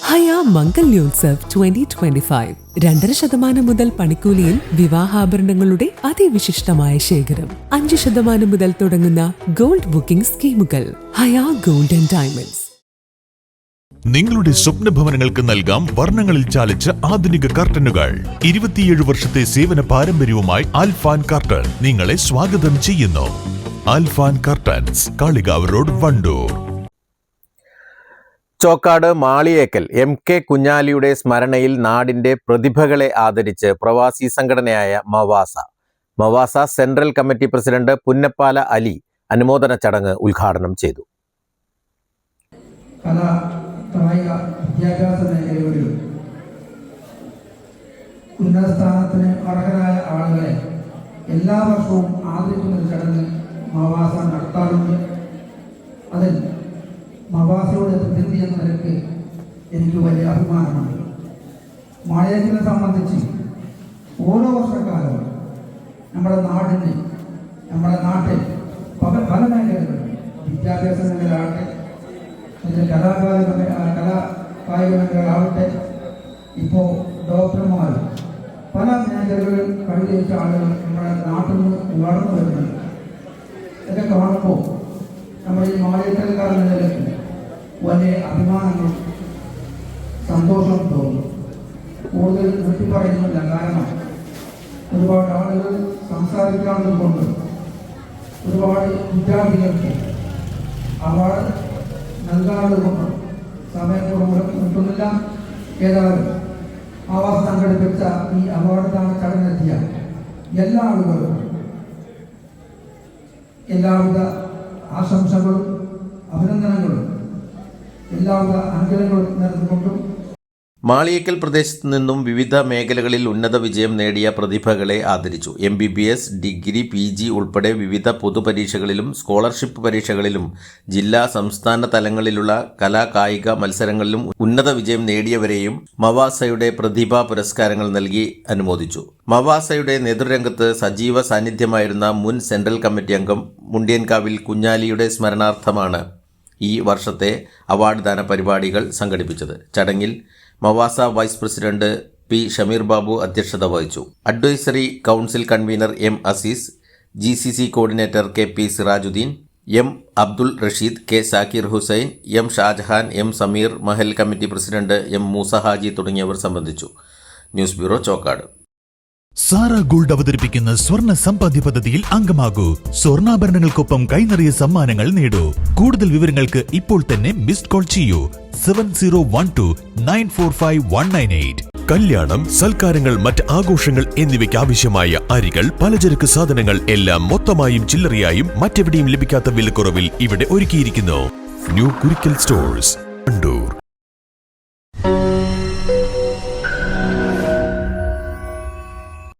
ഹയ മംഗല്യോത്സവ് 2025 2.5% മുതൽ പണിക്കൂലിയിൽ വിവാഹാഭരണങ്ങളുടെ അതിവിശിഷ്ടമായ ശേഖരം. 5% മുതൽ തുടങ്ങുന്ന ഗോൾഡ് ബുക്കിംഗ് സ്കീമുകൾ. ഹയ ഗോൾഡ് ആൻഡ് ഡയമണ്ട്സ്. നിങ്ങളുടെ സ്വപ്ന ഭവനങ്ങൾക്ക് നൽകാം വർണ്ണങ്ങളിൽ ചാലിച്ച ആധുനിക കർട്ടനുകൾ. 27 വർഷത്തെ സേവന പാരമ്പര്യവുമായി ആൽഫാൻ കർട്ടൻ നിങ്ങളെ സ്വാഗതം ചെയ്യുന്നു. Alfan curtains, Kalikavu road, Wandoor. Chokkad Maliyekkal MK കുഞ്ഞാലിയുടെ സ്മരണയിൽ നാടിന്റെ പ്രതിഭകളെ ആദരിച്ച് പ്രവാസി സംഘടനയായ Mavasa central committee president Punnappala Ali അനുമോദന ചടങ്ങ് ഉദ്ഘാടനം ചെയ്തു. കായിക വിദ്യാഭ്യാസ മേഖലകളിലും ഉന്നത സ്ഥാനത്തിന് അർഹരായ ആളുകളെ എല്ലാ വർഷവും ആദരിക്കുന്ന ചടങ്ങ് മവാസ നടത്താറുണ്ട്. അതിൽ മവാസയുടെ പ്രതിനിധി എന്ന നിലയ്ക്ക് എനിക്ക് വലിയ അഭിമാനമുണ്ട്. മാളിയേക്കലിനെ സംബന്ധിച്ച് ഓരോ വർഷക്കാലവും നമ്മുടെ നാട്ടിൽ പല മേഖലകളിലും വിദ്യാഭ്യാസ മേഖലയാകട്ടെ, കായിക മേഖലകളാവട്ടെ, ഇപ്പോൾ ഡോക്ടർമാർ, പല മേഖലകളിൽ കഴിവുറ്റ ആളുകൾ നമ്മുടെ നാട്ടിൽ നിന്ന് വളർന്നു വരുന്നുണ്ട്. ഇതൊക്കെ കാണുമ്പോൾ നമ്മുടെ ഈ മാളിയേക്കൽക്കാരുടെ നിലയ്ക്ക് വലിയ അഭിമാനങ്ങളും സന്തോഷവും തോന്നും. കൂടുതൽ നിർത്തി പറയുന്നില്ല, കാരണം ഒരുപാട് ആളുകൾ സംസാരിക്കാത്തത് കൊണ്ട് ഒരുപാട് വിദ്യാർത്ഥികൾക്ക് അവാർഡ് നൽകാറുള്ളത് കൊണ്ട് സമയക്കുറവ് കിട്ടുന്നില്ല. ഏതായാലും ആവാസ് സംഘടിപ്പിച്ച ഈ അവാർഡ് ദാന ചടങ്ങിനെത്തിയ എല്ലാ ആളുകളും എല്ലാവിധ ആശംസകളും അഭിനന്ദനങ്ങളും എല്ലാവിധ അനുഗ്രഹങ്ങളും നേർന്നുകൊണ്ടും മാളിയേക്കൽ പ്രദേശത്തു നിന്നും വിവിധ മേഖലകളിൽ ഉന്നത വിജയം നേടിയ പ്രതിഭകളെ ആദരിച്ചു. MBBS, ഡിഗ്രി, PG ഉൾപ്പെടെ വിവിധ പൊതുപരീക്ഷകളിലും സ്കോളർഷിപ്പ് പരീക്ഷകളിലും ജില്ലാ സംസ്ഥാന തലങ്ങളിലുള്ള കായിക മത്സരങ്ങളിലും ഉന്നത വിജയം നേടിയവരെയും മവാസയുടെ പ്രതിഭാ പുരസ്കാരങ്ങൾ നൽകി അനുമോദിച്ചു. മവാസയുടെ നേതൃരംഗത്ത് സജീവ സാന്നിധ്യമായിരുന്ന മുൻ സെൻട്രൽ കമ്മിറ്റി അംഗം മുണ്ടിയൻകാവിൽ കുഞ്ഞാലിയുടെ സ്മരണാർത്ഥമാണ് ഈ വർഷത്തെ അവാർഡ് ദാന പരിപാടികൾ സംഘടിപ്പിച്ചത്. ചടങ്ങിൽ Mavasa vice president P. Shameer Babu അധ്യക്ഷത വഹിച്ചു. Advisory council convener M. Aziz, GCC coordinator KP Sirajuddeen, M. Abdul Rasheed, K. Zakir Hussain, M. Shajahan, M. Sameer, Mahal committee president M. Moosa Haji തുടങ്ങിയവർ സംബന്ധിച്ചു. News bureau, Chokkad. Sara gold അവതരിപ്പിക്കുന്ന സ്വർണ്ണ സമ്പാദ്യ പദ്ധതിയിൽ അംഗമാകൂ. സ്വർണ്ണാഭരണങ്ങൾക്കൊപ്പം കൈനിറിയ സമ്മാനങ്ങൾ നേടൂ. കൂടുതൽ വിവരങ്ങൾക്ക് ഇപ്പോൾ തന്നെ മിസ്ഡ് കോൾ ചെയ്യൂ 7012945198. കല്യാണം, സൽക്കാരങ്ങൾ, മറ്റ് ആഘോഷങ്ങൾ എന്നിവയ്ക്ക് ആവശ്യമായ അരികൾ, പലചരക്ക് സാധനങ്ങൾ എല്ലാം മൊത്തമായും ചില്ലറയായും മറ്റെവിടെയും ലഭിക്കാത്ത വിലക്കുറവിൽ ഇവിടെ ഒരുക്കിയിരിക്കുന്നു. New Kurikkal stores, Wandoor.